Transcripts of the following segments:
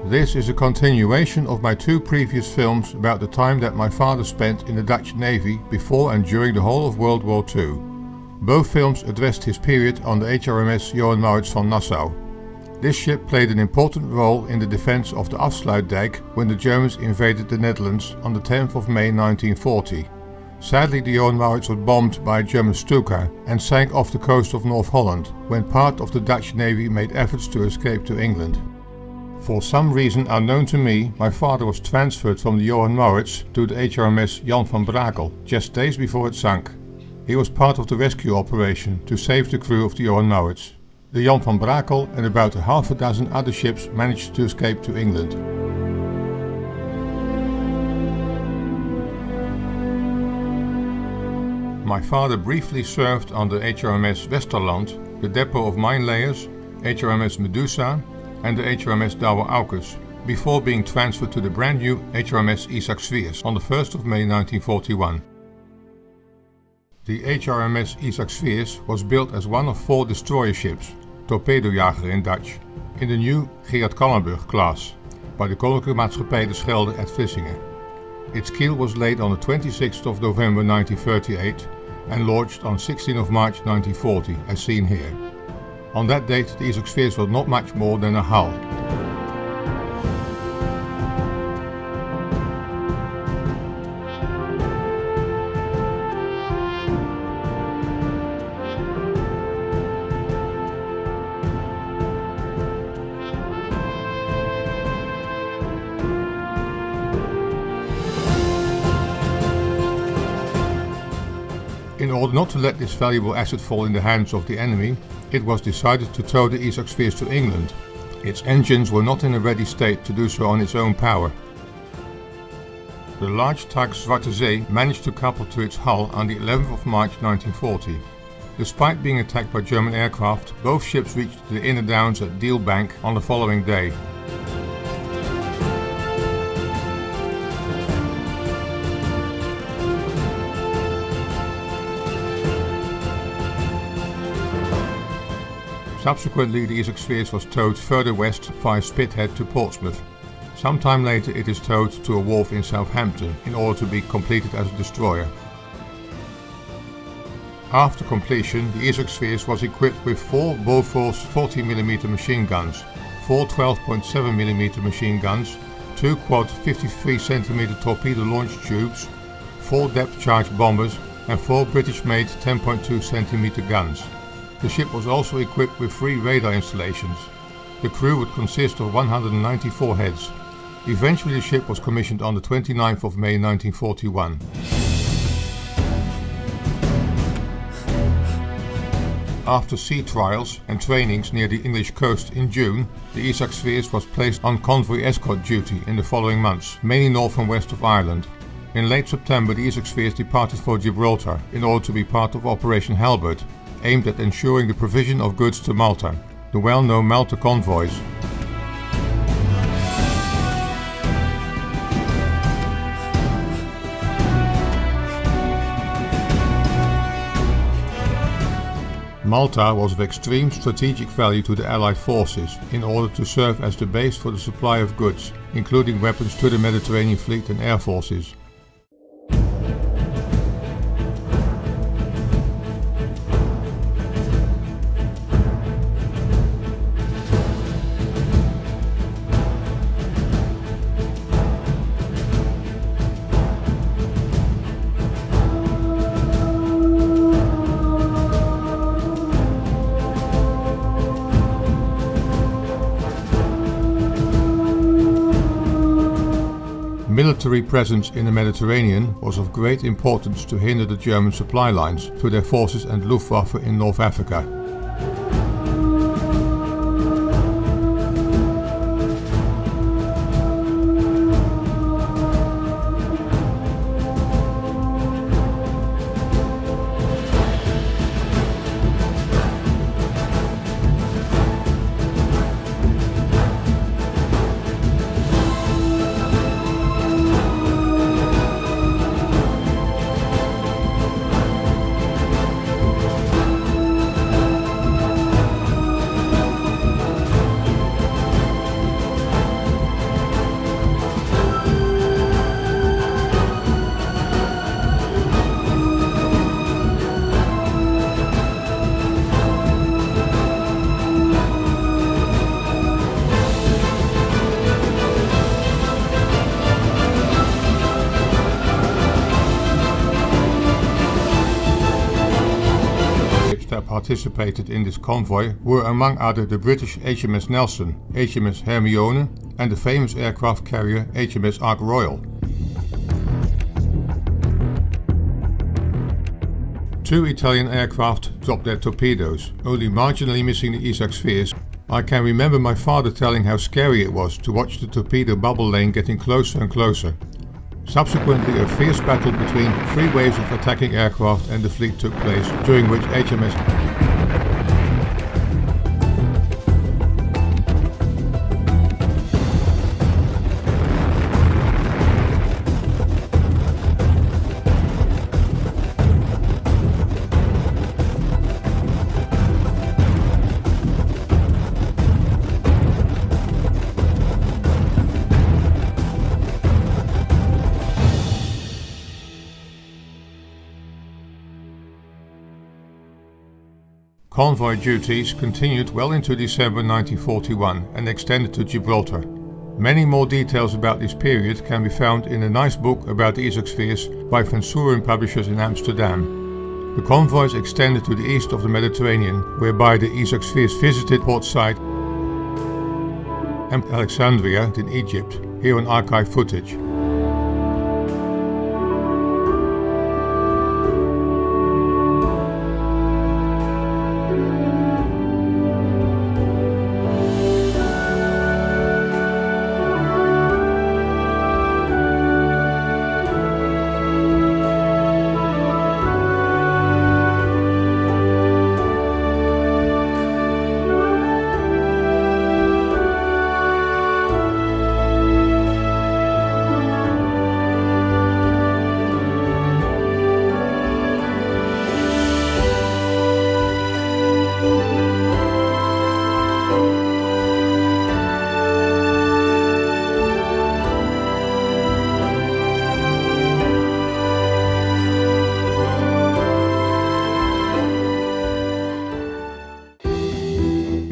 This is a continuation of my two previous films about the time that my father spent in the Dutch Navy before and during the whole of World War II. Both films addressed his period on the Hr.Ms. Johan Maurits van Nassau. This ship played an important role in the defense of the Afsluitdijk when the Germans invaded the Netherlands on the 10th of May 1940. Sadly, the Johan Maurits was bombed by a German Stuka and sank off the coast of North Holland when part of the Dutch Navy made efforts to escape to England. For some reason unknown to me, my father was transferred from the Johan Maurits to the Hr.Ms. Jan van Brakel just days before it sank. He was part of the rescue operation to save the crew of the Johan Maurits. The Jan van Brakel and about a half a dozen other ships managed to escape to England. My father briefly served on the Hr.Ms. Westerland, the depot of mine layers, Hr.Ms.Medusa and the Hr.Ms. Douwe Aukes, before being transferred to the brand new Hr.Ms. Sweers on the 1st of May 1941. The Hr.Ms. Sweers was built as one of 4 destroyer ships, torpedojager in Dutch, in the new Gerard class, by the Koninklijke Maatschappij de Schelde at Vlissingen. Its keel was laid on the 26th of November 1938 and launched on 16th of March 1940, as seen here. On that date, the Sweers was not much more than a hull. In order not to let this valuable asset fall in the hands of the enemy, it was decided to tow the Sweers to England. Its engines were not in a ready state to do so on its own power. The large tug Zwarte Zee managed to couple to its hull on the 11th of March 1940. Despite being attacked by German aircraft, both ships reached the inner downs at Dealbank on the following day. Subsequently, the Sweers was towed further west via Spithead to Portsmouth. Sometime later it is towed to a wharf in Southampton in order to be completed as a destroyer. After completion, the Sweers was equipped with 4 Bofors 40mm machine guns, 4 12.7mm machine guns, 2 quad 53cm torpedo launch tubes, 4 depth charge bombers and 4 British-made 10.2cm guns. The ship was also equipped with 3 radar installations. The crew would consist of 194 heads. Eventually the ship was commissioned on the 29th of May 1941. After sea trials and trainings near the English coast in June, the Sweers was placed on convoy escort duty in the following months, mainly north and west of Ireland. In late September the Sweers departed for Gibraltar in order to be part of Operation Halbert, aimed at ensuring the provision of goods to Malta, the well-known Malta convoys. Malta was of extreme strategic value to the Allied forces in order to serve as the base for the supply of goods, including weapons to the Mediterranean fleet and air forces. Military presence in the Mediterranean was of great importance to hinder the German supply lines to their forces and Luftwaffe in North Africa. participated in this convoy were among other the British Hr.Ms. Nelson, Hr.Ms. Hermione and the famous aircraft carrier Hr.Ms. Ark Royal. Two Italian aircraft dropped their torpedoes, only marginally missing the Isaac Sweers. I can remember my father telling how scary it was to watch the torpedo bubble lane getting closer and closer. Subsequently, a fierce battle between three waves of attacking aircraft and the fleet took place, during which Hr.Ms. Convoy duties continued well into December 1941 and extended to Gibraltar. Many more details about this period can be found in a nice book about the Isaac Sweers by Van Suren Publishers in Amsterdam. The convoys extended to the east of the Mediterranean, whereby the Isaac Sweers visited Port Said and Alexandria in Egypt, here on archive footage.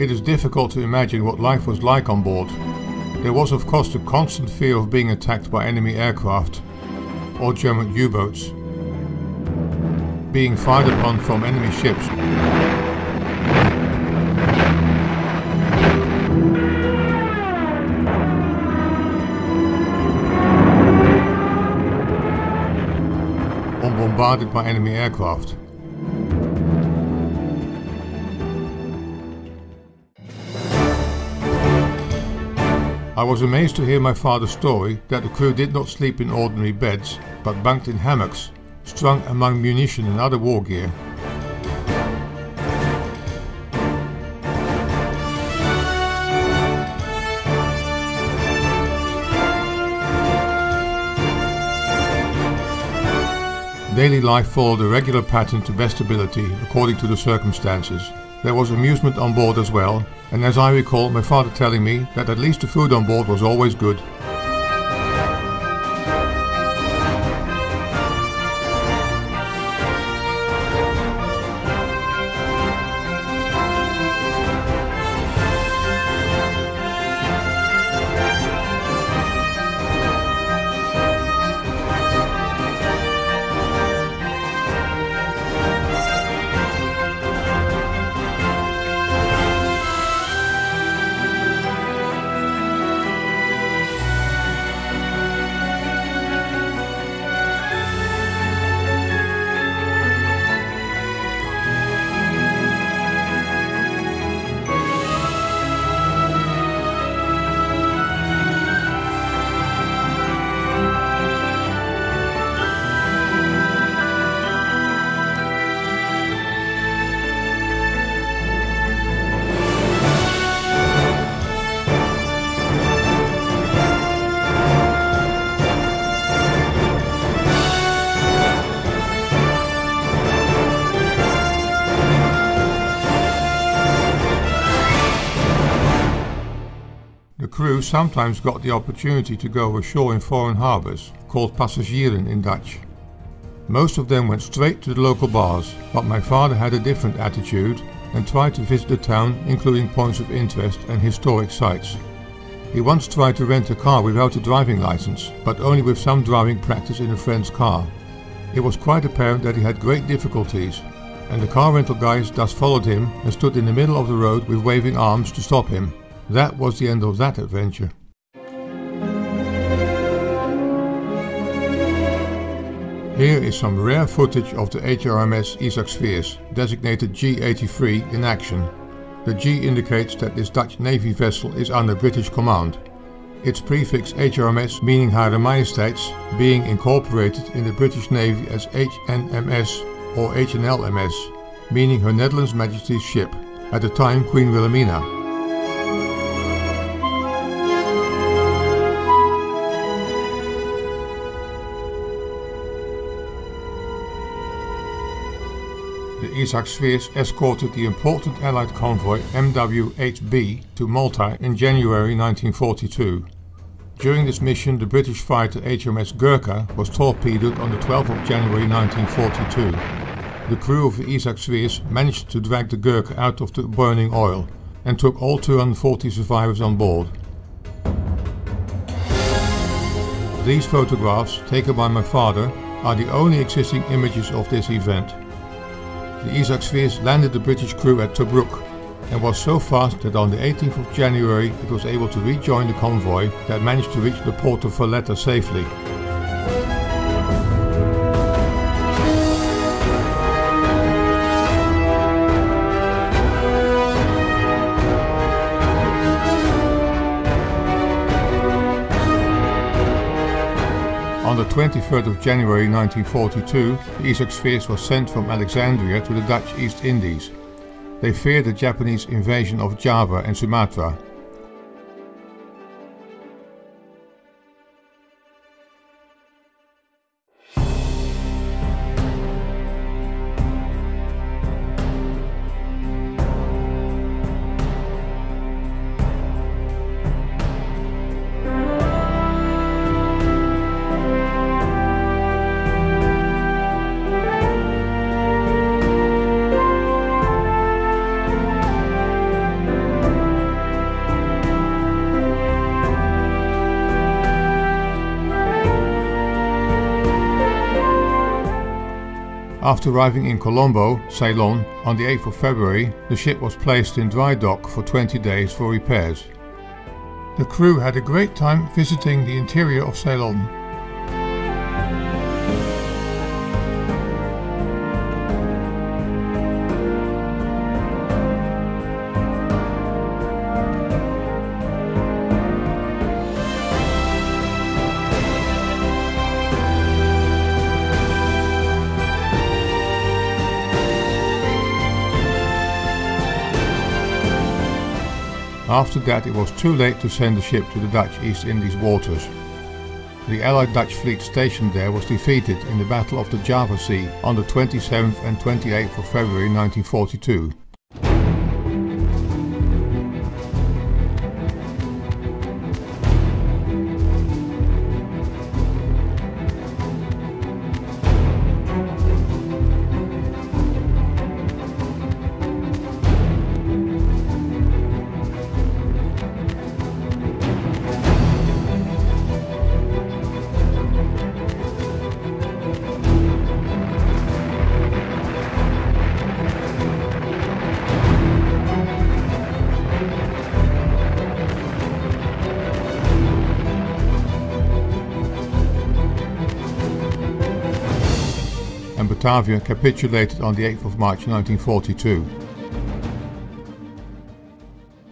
It is difficult to imagine what life was like on board. There was of course the constant fear of being attacked by enemy aircraft or German U-boats, being fired upon from enemy ships. Or bombarded by enemy aircraft. I was amazed to hear my father's story that the crew did not sleep in ordinary beds, but bunked in hammocks, strung among munition and other war gear. Daily life followed a regular pattern to best ability according to the circumstances. There was amusement on board as well, and as I recall my father telling me that at least the food on board was always good. The crew sometimes got the opportunity to go ashore in foreign harbours, called passagieren in Dutch. Most of them went straight to the local bars, but my father had a different attitude and tried to visit the town, including points of interest and historic sites. He once tried to rent a car without a driving license, but only with some driving practice in a friend's car. It was quite apparent that he had great difficulties, and the car rental guys thus followed him and stood in the middle of the road with waving arms to stop him. That was the end of that adventure. Here is some rare footage of the Hr.Ms. Isaac Sweers, designated G83, in action. The G indicates that this Dutch Navy vessel is under British command. Its prefix Hr.Ms. meaning Hr.Ms. being incorporated in the British Navy as H.N.M.S. or H.N.L.M.S. meaning Her Netherlands Majesty's ship, at the time Queen Wilhelmina. The Isaac Sweers escorted the important Allied convoy MWHB to Malta in January 1942. During this mission, the British fighter Hr.Ms. Gurkha was torpedoed on the 12th of January 1942. The crew of the Isaac Sweers managed to drag the Gurkha out of the burning oil and took all 240 survivors on board. These photographs, taken by my father, are the only existing images of this event. The Isaac Sweers landed the British crew at Tobruk and was so fast that on the 18th of January it was able to rejoin the convoy that managed to reach the port of Valletta safely. On the 23rd of January 1942, the Isaac Sweers was sent from Alexandria to the Dutch East Indies. They feared the Japanese invasion of Java and Sumatra. After arriving in Colombo, Ceylon, on the 8th of February, the ship was placed in dry dock for 20 days for repairs. The crew had a great time visiting the interior of Ceylon. After that it was too late to send the ship to the Dutch East Indies waters. The Allied Dutch fleet stationed there was defeated in the Battle of the Java Sea on the 27th and 28th of February 1942. And Batavia capitulated on the 8th of March 1942.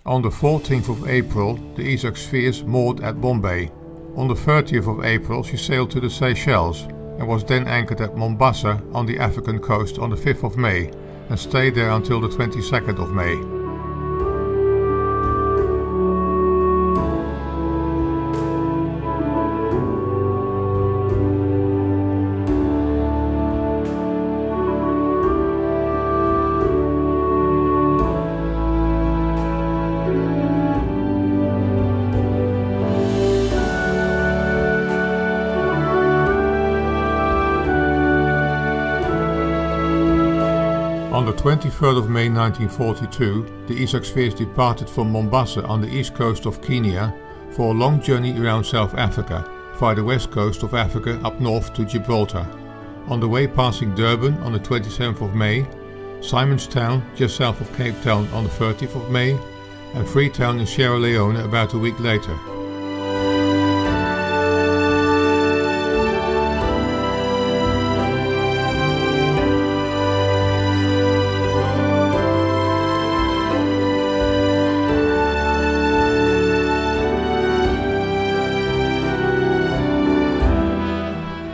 On the 14th of April, the Isaac Sweers moored at Bombay. On the 30th of April she sailed to the Seychelles and was then anchored at Mombasa on the African coast on the 5th of May and stayed there until the 22nd of May. On the 23rd of May 1942, the Isaac Sweers departed from Mombasa on the east coast of Kenya for a long journey around South Africa, via the west coast of Africa up north to Gibraltar. On the way passing Durban on the 27th of May, Simonstown just south of Cape Town on the 30th of May, and Freetown in Sierra Leone about a week later.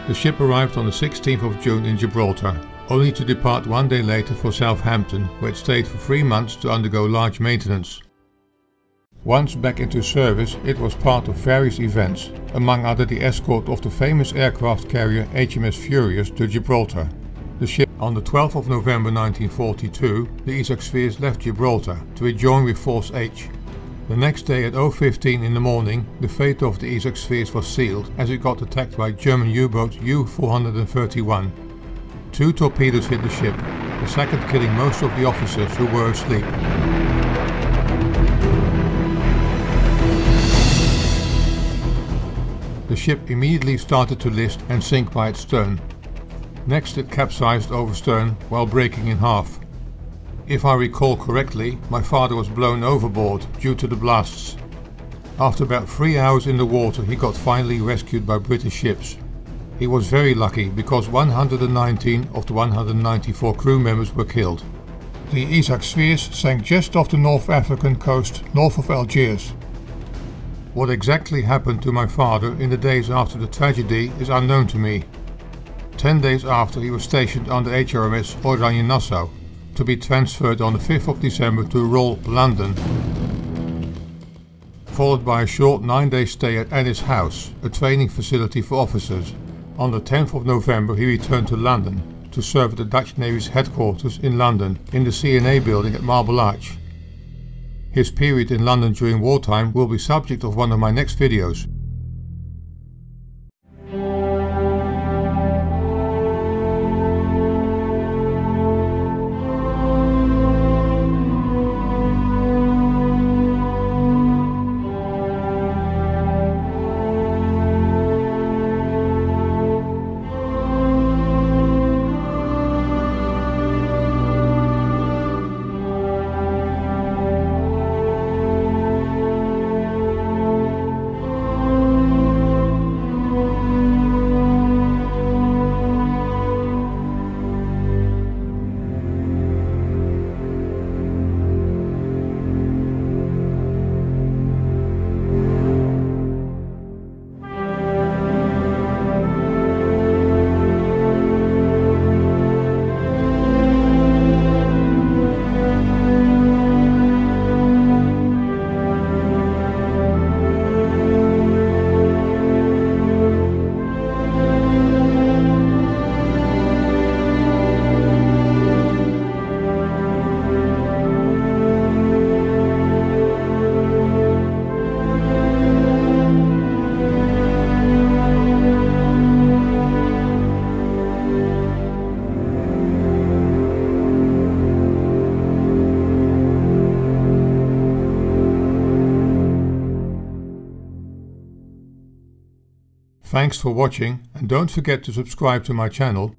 The ship arrived on the 16th of June in Gibraltar, only to depart one day later for Southampton, where it stayed for 3 months to undergo large maintenance. Once back into service, it was part of various events, among other the escort of the famous aircraft carrier Hr.Ms. Furious to Gibraltar. The ship, on the 12th of November 1942, the Sweers left Gibraltar to rejoin with Force H. The next day at 0:15 in the morning, the fate of the Sweers was sealed as it got attacked by German U-boat U-431. 2 torpedoes hit the ship, the second killing most of the officers who were asleep. The ship immediately started to list and sink by its stern. Next it capsized overstern while breaking in half. If I recall correctly, my father was blown overboard due to the blasts. After about 3 hours in the water, he got finally rescued by British ships. He was very lucky because 119 of the 194 crew members were killed. The Sweers sank just off the North African coast north of Algiers. What exactly happened to my father in the days after the tragedy is unknown to me. 10 days after, he was stationed under Hr.Ms. van Nassau, to be transferred on the 5th of December to Roll, London, followed by a short 9-day stay at Ennis House, a training facility for officers. On the 10th of November he returned to London to serve at the Dutch Navy's headquarters in London in the CNA building at Marble Arch. His period in London during wartime will be subject of one of my next videos. Thanks for watching, and don't forget to subscribe to my channel